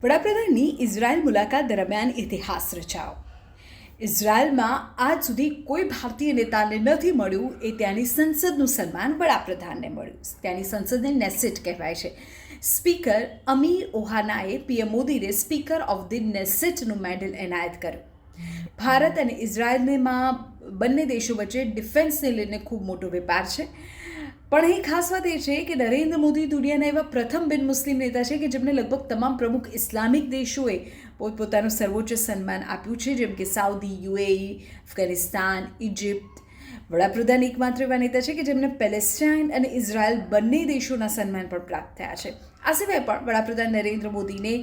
વડાપ્રધાનની Israel મુલાકાત દરમિયાન ઇતિહાસ રચાયો. ઇઝરાયલમાં આજ સુધી કોઈ ભારતીય નેતાને નથી મળ્યું એ ત્યાંની સંસદનું સન્માન વડાપ્રધાનને મળ્યું. ત્યાંની સંસદને નેસેટ કહેવાય છે. સ્પીકર અમીર ઓહાનાએ પીએમ મોદીને સ્પીકર ઓફ ધી નેસેટનું મેડલ એનાયત કર્યું. ભારત અને ઇઝરાયલમાં બંને દેશો વચ્ચે ડિફેન્સને લઈને ખૂબ મોટો વેપાર છે. પણ અહીં ખાસ વાત એ છે કે નરેન્દ્ર મોદી દુનિયાના એવા પ્રથમ બિન મુસ્લિમ નેતા છે કે જેમને લગભગ તમામ પ્રમુખ ઇસ્લામિક દેશોએ પોતપોતાનું સર્વોચ્ચ સન્માન આપ્યું છે, જેમ કે સાઉદી, યુએઈ, અફઘાનિસ્તાન, ઇજિપ્ત. વડાપ્રધાન એકમાત્ર એવા નેતા છે કે જેમને પેલેસ્ટાઇન અને ઇઝરાયલ બંને દેશોના સન્માન પણ પ્રાપ્ત થયા છે. આ સિવાય પણ વડાપ્રધાન નરેન્દ્ર મોદીને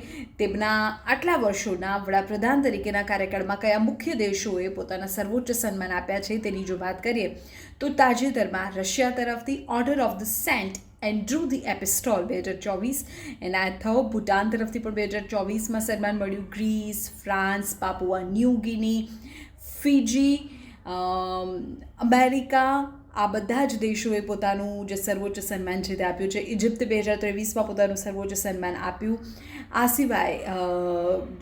તેમના આટલા વર્ષોના વડાપ્રધાન તરીકેના કાર્યકાળમાં કયા મુખ્ય દેશોએ પોતાના સર્વોચ્ચ સન્માન આપ્યા છે તેની જો વાત કરીએ તો તાજેતરમાં રશિયા તરફથી order of the saint Andrew the apostle 2024 એનાયત થયો. ભૂટાન તરફથી પણ 2024માં સન્માન મળ્યું. Greece, France, Papua New Guinea, Fiji, America, આ બધા જ દેશોએ પોતાનું જે સર્વોચ્ચ સન્માન છે તે આપ્યું છે. ઇજિપ્તે 2023માં પોતાનું સર્વોચ્ચ સન્માન આપ્યું. આ સિવાય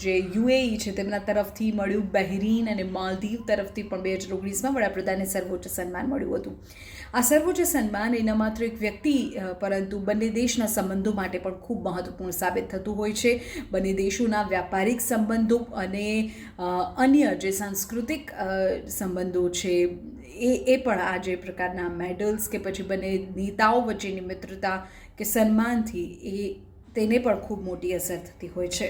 જે યુએઈ છે તેમના તરફથી મળ્યું. બહેરીન અને માલદીવ તરફથી પણ 2019માં વડાપ્રધાનને સર્વોચ્ચ સન્માન મળ્યું હતું. આ સર્વોચ્ચ સન્માન એ ન માત્ર એક વ્યક્તિ પરંતુ બંને દેશના સંબંધો માટે પણ ખૂબ મહત્વપૂર્ણ સાબિત થતું હોય છે. બંને દેશોના વ્યાપારિક સંબંધો અને અન્ય જે સાંસ્કૃતિક સંબંધો છે એ પણ આ જે પ્રકારના મેડલ્સ કે પછી બંને નેતાઓ વચ્ચેની મિત્રતા કે સન્માનથી તેને પણ ખૂબ મોટી અસર થતી હોય છે.